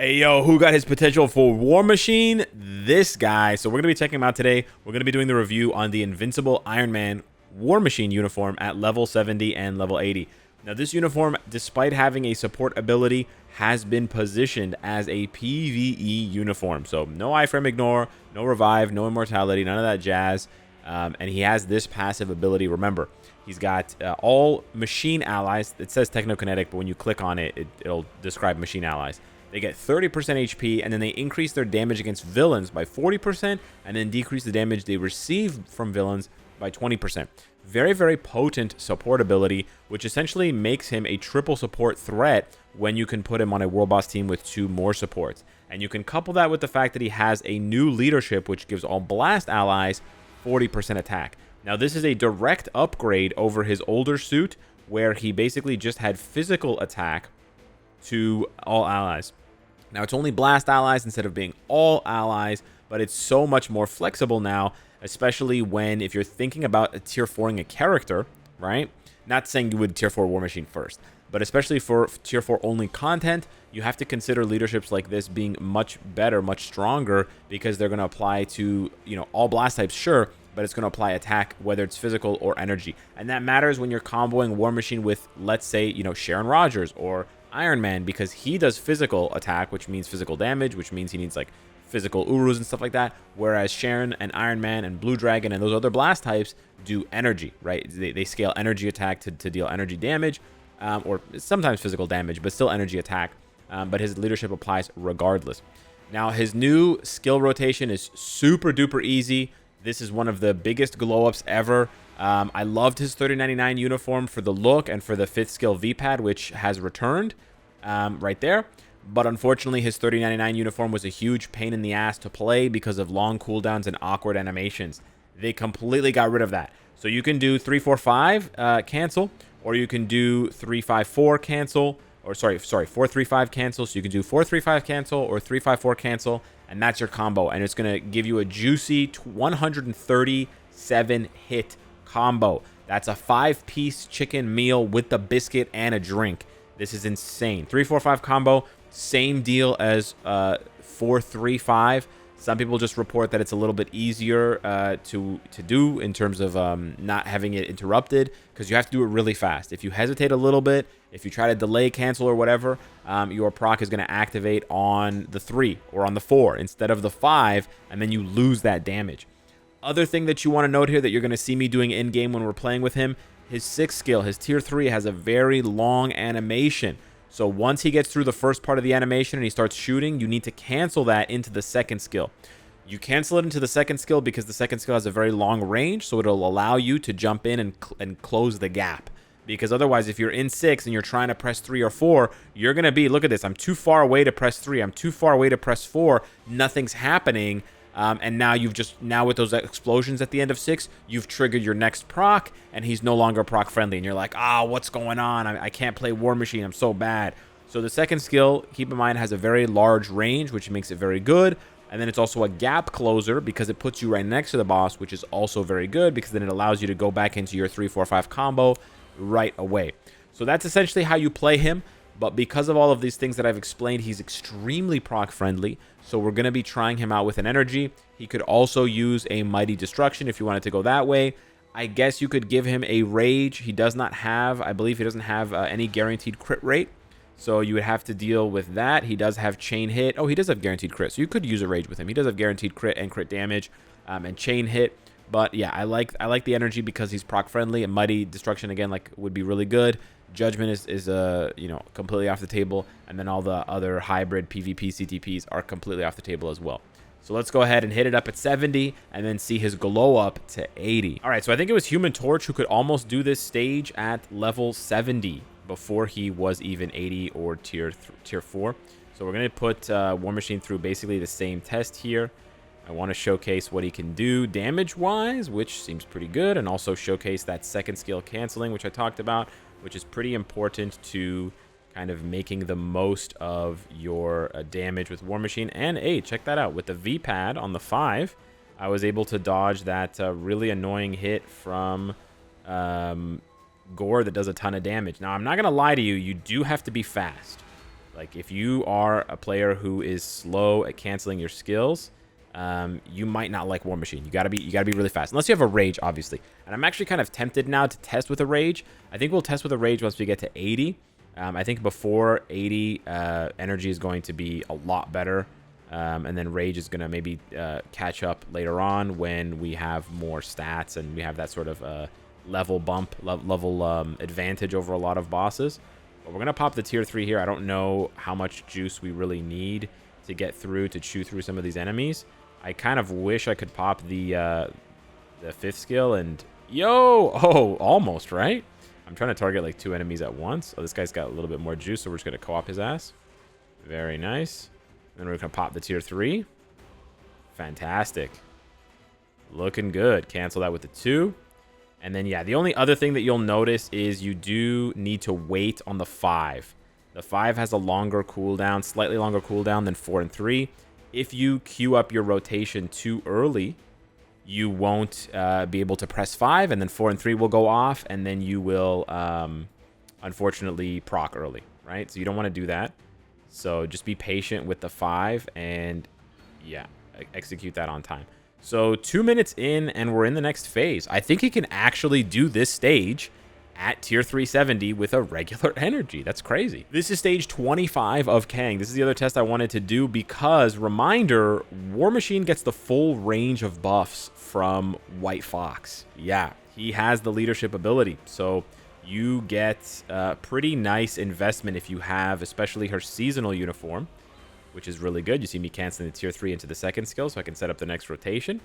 Hey, yo, who got his potential for War Machine? This guy. So we're going to be checking him out today. We're going to be doing the review on the Invincible Iron Man War Machine uniform at level 70 and level 80. Now, this uniform, despite having a support ability, has been positioned as a PvE uniform. So no iframe ignore, no revive, no immortality, none of that jazz. And he has this passive ability. Remember, he's got all machine allies. It says technokinetic, but when you click on it, it'll describe machine allies. They get 30% HP, and then they increase their damage against villains by 40%, and then decrease the damage they receive from villains by 20%. Very, very potent support ability, which essentially makes him a triple support threat when you can put him on a World Boss team with 2 more supports. And you can couple that with the fact that he has a new leadership, which gives all blast allies 40% attack. Now, this is a direct upgrade over his older suit, where he basically just had physical attack to all allies. Now, it's only blast allies instead of being all allies, but it's so much more flexible now, especially if you're thinking about tier 4ing a character, right? Not saying you would tier 4 War Machine first, but especially for tier 4 only content, you have to consider leaderships like this being much better, much stronger, because they're going to apply to, all blast types, sure, but it's going to apply attack, whether it's physical or energy. And that matters when you're comboing War Machine with, let's say, Sharon Rogers or Iron Man, because he does physical attack, which means physical damage, which means he needs like physical Urus and stuff like that, whereas Sharon and Iron Man and Blue Dragon and those other blast types do energy, right? They scale energy attack to deal energy damage, or sometimes physical damage, but still energy attack. But his leadership applies regardless. Now, his new skill rotation is super duper easy. This is one of the biggest glow ups ever. I loved his 3099 uniform for the look and for the 5th skill V-pad, which has returned right there. But unfortunately, his 3099 uniform was a huge pain in the ass to play because of long cooldowns and awkward animations. They completely got rid of that. So you can do 345 cancel, or you can do 354 cancel, or sorry, 435 cancel. So you can do 435 cancel or 354 cancel, and that's your combo. And it's going to give you a juicy 137 hit combo. That's a 5-piece chicken meal with the biscuit and a drink. This is insane. 345 combo, same deal as 435. Some people just report that it's a little bit easier to do in terms of not having it interrupted, because you have to do it really fast. If you hesitate a little bit, if you try to delay, cancel, or whatever, your proc is going to activate on the 3 or on the 4 instead of the 5, and then you lose that damage. Other thing that you want to note here that you're going to see me doing in-game when we're playing with him, his 6th skill, his tier 3, has a very long animation. So once he gets through the first part of the animation and he starts shooting, you need to cancel that into the 2nd skill. You cancel it into the 2nd skill because the 2nd skill has a very long range, so it'll allow you to jump in and close the gap. Because otherwise, if you're in 6 and you're trying to press 3 or 4, you're going to be, look at this, I'm too far away to press 3, I'm too far away to press 4, nothing's happening. And now now with those explosions at the end of 6, you've triggered your next proc, and he's no longer proc friendly. And you're like, what's going on? I can't play War Machine. I'm so bad. So the 2nd skill, keep in mind, has a very large range, which makes it very good. And then it's also a gap closer because it puts you right next to the boss, which is also very good because then it allows you to go back into your 3-4-5 combo right away. So that's essentially how you play him. But because of all of these things that I've explained, he's extremely proc friendly. So we're going to be trying him out with an energy. He could also use a Mighty Destruction if you wanted to go that way. I guess you could give him a Rage. He does not have, I believe he doesn't have any guaranteed crit rate. So you would have to deal with that. He does have Chain Hit. Oh, he does have guaranteed crit. So you could use a Rage with him. He does have guaranteed crit and crit damage and Chain Hit. But yeah, I like the energy because he's proc friendly, and Mighty Destruction again would be really good. Judgment is completely off the table, and then all the other hybrid PvP CTPs are completely off the table as well. So let's go ahead and hit it up at 70 and then see his glow up to 80. All right, so I think it was Human Torch who could almost do this stage at level 70 before he was even 80 or tier 4. So we're going to put War Machine through basically the same test here. I want to showcase what he can do damage-wise, which seems pretty good, and also showcase that 2nd skill canceling, which I talked about, which is pretty important to kind of making the most of your damage with War Machine. And, hey, check that out. With the V-pad on the 5, I was able to dodge that really annoying hit from Gore that does a ton of damage. Now, I'm not going to lie to you. You do have to be fast. Like, if you are a player who is slow at canceling your skills, you might not like War Machine. You gotta be really fast, unless you have a rage, obviously. And I'm actually kind of tempted now to test with a rage. I think we'll test with a rage once we get to 80. I think before 80, energy is going to be a lot better, and then rage is gonna maybe catch up later on when we have more stats and we have that sort of level bump, level advantage over a lot of bosses. But we're gonna pop the tier 3 here. I don't know how much juice we really need to get through, to chew through some of these enemies. I kind of wish I could pop the 5th skill and... Yo! Oh, almost, right? I'm trying to target like 2 enemies at once. Oh, this guy's got a little bit more juice, so we're just gonna co-op his ass. Very nice. Then we're gonna pop the tier 3. Fantastic. Looking good. Cancel that with the 2. And then, yeah, the only other thing that you'll notice is you do need to wait on the 5. The 5 has a longer cooldown, slightly longer cooldown than 4 and 3. If you queue up your rotation too early, you won't be able to press 5, and then 4 and 3 will go off, and then you will, unfortunately, proc early, right? So you don't want to do that. So just be patient with the 5, and, yeah, execute that on time. So 2 minutes in, and we're in the next phase. I think he can actually do this stage at tier 370 with a regular energy. That's crazy. This is stage 25 of Kang. This is the other test I wanted to do because, reminder, War Machine gets the full range of buffs from White Fox. Yeah, he has the leadership ability. So you get a pretty nice investment if you have, especially her seasonal uniform, which is really good. You see me canceling the tier 3 into the 2nd skill so I can set up the next rotation.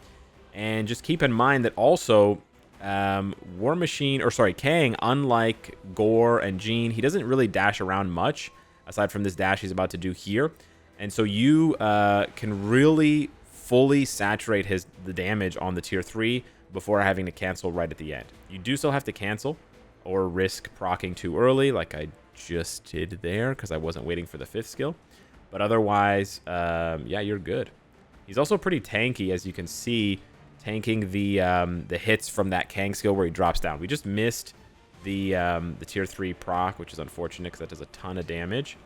And just keep in mind that also War Machine, or sorry, Kang, unlike Gore and Jean, he doesn't really dash around much aside from this dash he's about to do here. And so you can really fully saturate the damage on the tier 3 before having to cancel right at the end. You do still have to cancel or risk proccing too early, like I just did there because I wasn't waiting for the 5th skill. But otherwise, yeah, you're good. He's also pretty tanky, as you can see, tanking the hits from that Kang skill where he drops down. We just missed the tier 3 proc, which is unfortunate because that does a ton of damage.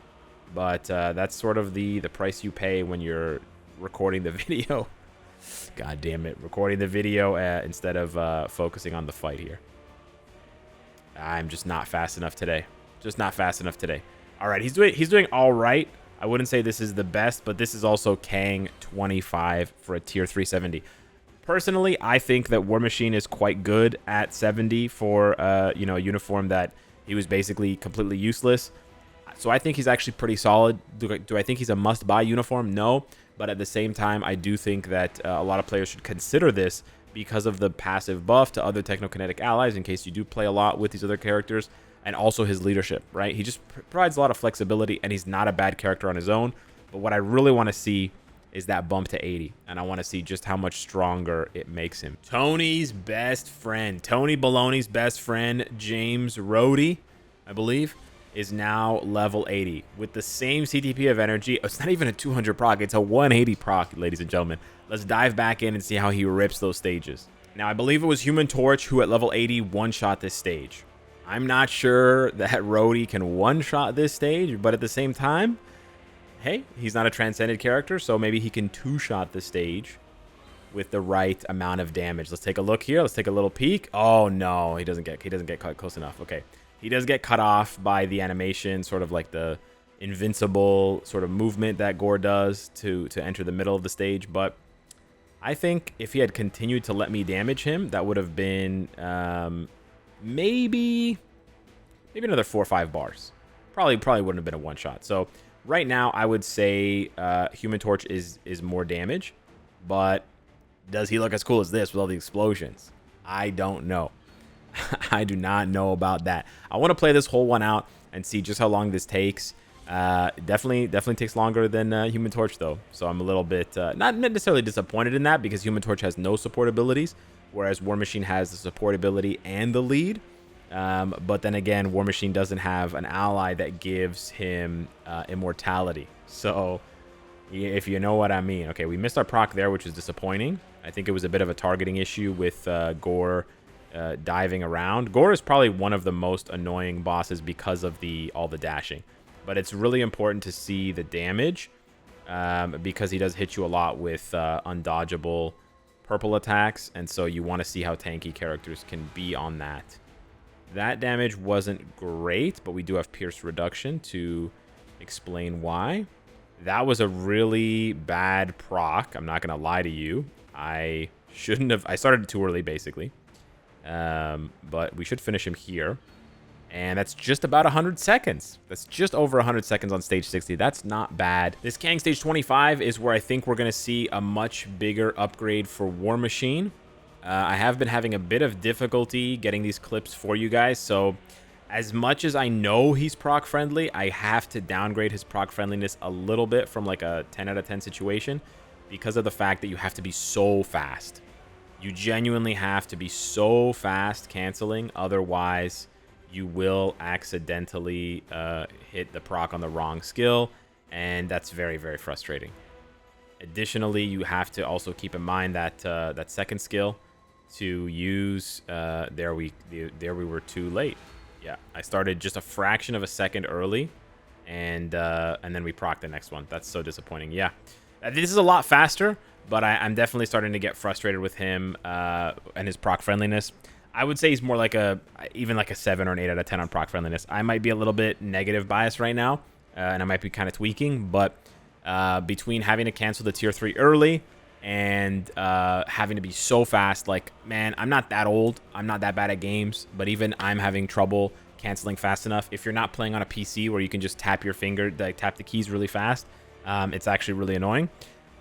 But that's sort of the price you pay when you're recording the video. God damn it, recording the video instead of focusing on the fight here. I'm just not fast enough today. Just not fast enough today. All right, he's doing all right. I wouldn't say this is the best, but this is also Kang 25 for a tier 370. Personally, I think that War Machine is quite good at 70 for you know, a uniform that he was basically completely useless. So I think he's actually pretty solid. Do I think he's a must-buy uniform? No. But at the same time, I do think that a lot of players should consider this because of the passive buff to other technokinetic allies in case you do play a lot with these other characters. And also his leadership, right? He just provides a lot of flexibility, and he's not a bad character on his own. But what I really want to see is that bump to 80. And I want to see just how much stronger it makes him. Tony's best friend, Tony Baloney's best friend, James Rhodey, I believe, is now level 80. With the same CTP of energy. It's not even a 200 proc. It's a 180 proc, ladies and gentlemen. Let's dive back in and see how he rips those stages. Now, I believe it was Human Torch who at level 80 one-shot this stage. I'm not sure that Rhodey can one-shot this stage, but at the same time, hey, he's not a transcended character, so maybe he can two-shot the stage with the right amount of damage. Let's take a look here. Let's take a little peek. Oh no, he doesn't get cut close enough. Okay, he does get cut off by the animation, sort of like the invincible sort of movement that Gore does to enter the middle of the stage. But I think if he had continued to let me damage him, that would have been maybe another 4 or 5 bars. Probably wouldn't have been a one shot. So right now I would say Human Torch is more damage, but does he look as cool as this with all the explosions? I don't know. I do not know about that. I want to play this whole one out and see just how long this takes. Definitely takes longer than Human Torch though. So I'm a little bit not necessarily disappointed in that because Human Torch has no support abilities, whereas War Machine has the support ability and the lead. But then again, War Machine doesn't have an ally that gives him immortality. So if you know what I mean. Okay, we missed our proc there, which is disappointing. I think it was a bit of a targeting issue with Gore diving around. Gore is probably one of the most annoying bosses because of all the dashing. but it's really important to see the damage because he does hit you a lot with undodgeable purple attacks, and so you want to see how tanky characters can be on that. That damage wasn't great, but we do have Pierce Reduction to explain why. That was a really bad proc. I'm not going to lie to you. I shouldn't have. I started too early, basically. But we should finish him here. And that's just about 100 seconds. That's just over 100 seconds on stage 60. That's not bad. This Kang stage 25 is where I think we're going to see a much bigger upgrade for War Machine. I have been having a bit of difficulty getting these clips for you guys. So as much as I know he's proc friendly, I have to downgrade his proc friendliness a little bit from like a 10 out of 10 situation because of the fact that you have to be so fast. You genuinely have to be so fast canceling. Otherwise, you will accidentally hit the proc on the wrong skill, and that's very, very frustrating. Additionally, you have to also keep in mind that that second skill to use. There we were too late. Yeah, I started just a fraction of a second early, and then we proc the next one. That's so disappointing. Yeah, this is a lot faster, but I'm definitely starting to get frustrated with him and his proc friendliness. I would say he's more like even like a 7 or an 8 out of 10 on proc friendliness. I might be a little bit negative biased right now, and I might be kind of tweaking, but between having to cancel the tier 3 early and having to be so fast, like, man, I'm not that old. I'm not that bad at games, but even I'm having trouble canceling fast enough. If you're not playing on a PC where you can just tap your finger, like tap the keys really fast, it's actually really annoying.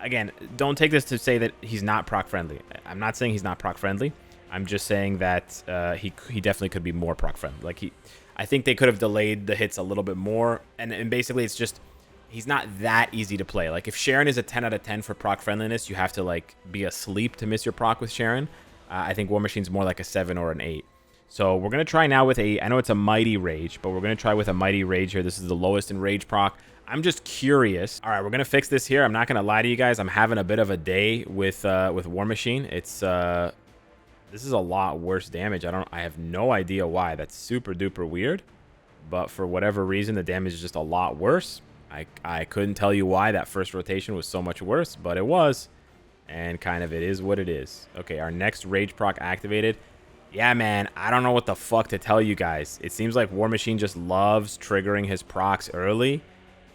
Again, don't take this to say that he's not proc friendly. I'm not saying he's not proc friendly. I'm just saying that he definitely could be more proc friendly. Like I think they could have delayed the hits a little bit more, and basically it's just he's not that easy to play. Like if Sharon is a 10 out of 10 for proc friendliness, you have to like be asleep to miss your proc with Sharon. I think War Machine's more like a 7 or an 8. So we're gonna try now with I know it's a Mighty Rage, but we're gonna try with a Mighty Rage here. This is the lowest in Rage proc. I'm just curious. All right, we're gonna fix this here. I'm not gonna lie to you guys. I'm having a bit of a day with War Machine. It's this is a lot worse damage. I have no idea why. That's super duper weird. But for whatever reason, the damage is just a lot worse. I couldn't tell you why that first rotation was so much worse, but it was. And kind of it is what it is. Okay, our next Rage proc activated. Yeah, man, I don't know what the fuck to tell you guys. It seems like War Machine just loves triggering his procs early.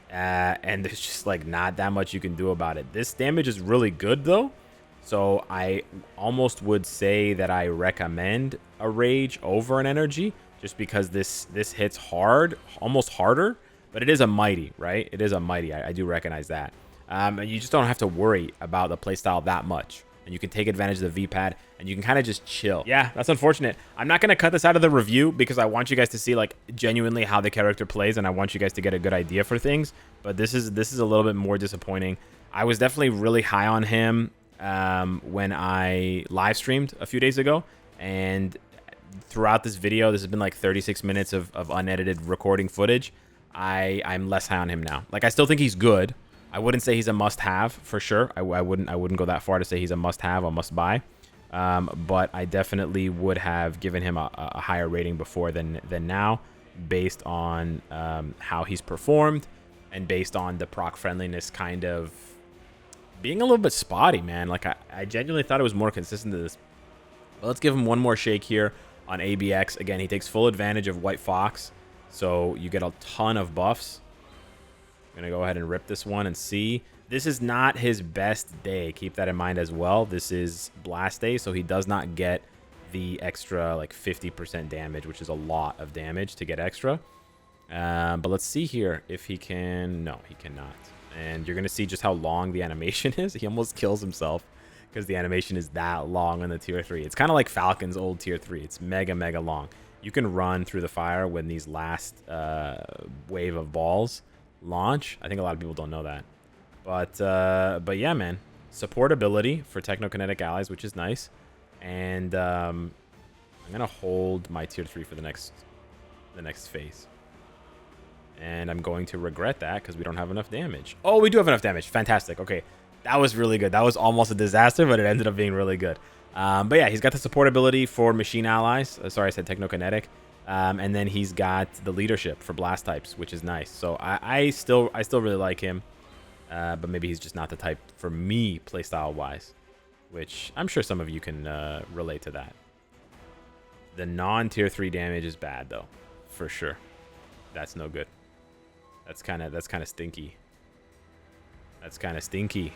And there's just like not that much you can do about it. This damage is really good though. So I almost would say that I recommend a Rage over an Energy just because this hits hard, almost harder, but it is a Mighty, right? It is a Mighty. I do recognize that. You just don't have to worry about the playstyle that much. And you can take advantage of the V-pad and you can kind of just chill. Yeah, that's unfortunate. I'm not going to cut this out of the review because I want you guys to see like genuinely how the character plays and I want you guys to get a good idea for things. But this is a little bit more disappointing. I was definitely really high on him when I live streamed a few days ago, and throughout this video, this has been like 36 minutes of unedited recording footage. I'm less high on him now. Like I still think he's good. I wouldn't say he's a must-have for sure. I wouldn't go that far to say he's a must-have or must-buy. But I definitely would have given him a higher rating before than now, based on how he's performed and based on the proc friendliness kind of being a little bit spotty, man. Like I genuinely thought it was more consistent to this. But let's give him one more shake here on ABX. Again, he takes full advantage of White Fox, so you get a ton of buffs. I'm gonna go ahead and rip this one and see. This is not his best day. Keep that in mind as well. This is Blast Day, so he does not get the extra like 50% damage, which is a lot of damage to get extra. But let's see here if he can. No, he cannot. And you're going to see just how long the animation is. He almost kills himself because the animation is that long on the tier 3. It's kind of like Falcon's old tier 3. It's mega, mega long. You can run through the fire when these last wave of balls launch. I think a lot of people don't know that. But yeah, man. Support ability for Technokinetic allies, which is nice. And I'm going to hold my tier 3 for the next phase. And I'm going to regret that because we don't have enough damage. Oh, we do have enough damage. Fantastic. Okay. That was really good. That was almost a disaster, but it ended up being really good. But yeah, he's got the support ability for machine allies. Sorry, I said Technokinetic. And then he's got the leadership for blast types, which is nice. So I still really like him. But maybe he's just not the type for me playstyle wise, which I'm sure some of you can relate to that. The non-tier 3 damage is bad though, for sure. That's no good. That's kind of stinky. That's kind of stinky.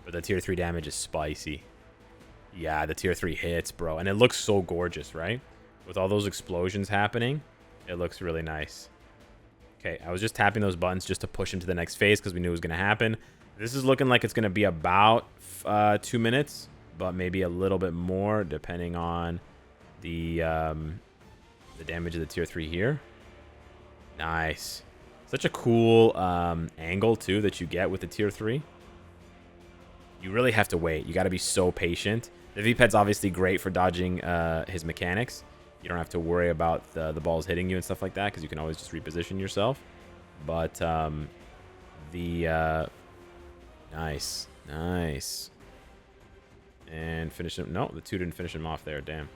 But the tier 3 damage is spicy. Yeah, the tier 3 hits, bro. And it looks so gorgeous, right? With all those explosions happening, it looks really nice. Okay, I was just tapping those buttons just to push into the next phase because we knew it was going to happen. This is looking like it's going to be about 2 minutes, but maybe a little bit more depending on the damage of the tier 3 here. Nice. Such a cool angle, too, that you get with the tier 3. You really have to wait. You got to be so patient. The V-Ped's obviously great for dodging his mechanics. You don't have to worry about the balls hitting you and stuff like that because you can always just reposition yourself. But nice. And finish him. No, the 2 didn't finish him off there. Damn.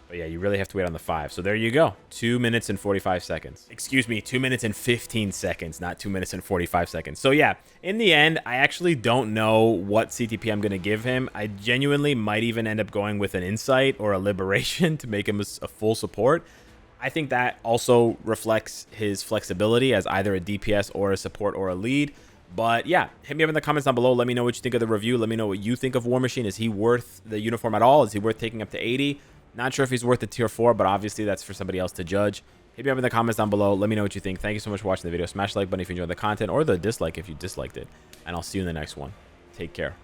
But yeah, you really have to wait on the 5. So there you go. 2 minutes and 45 seconds. Excuse me, 2 minutes and 15 seconds, not 2 minutes and 45 seconds. So yeah, in the end, I actually don't know what CTP I'm going to give him. I genuinely might even end up going with an Insight or a Liberation to make him a full support. I think that also reflects his flexibility as either a DPS or a support or a lead. But yeah, hit me up in the comments down below. Let me know what you think of the review. Let me know what you think of War Machine. Is he worth the uniform at all? Is he worth taking up to 80? Not sure if he's worth the tier 4, but obviously that's for somebody else to judge. Hit me up in the comments down below. Let me know what you think. Thank you so much for watching the video. Smash the like button if you enjoyed the content, or the dislike if you disliked it. And I'll see you in the next one. Take care.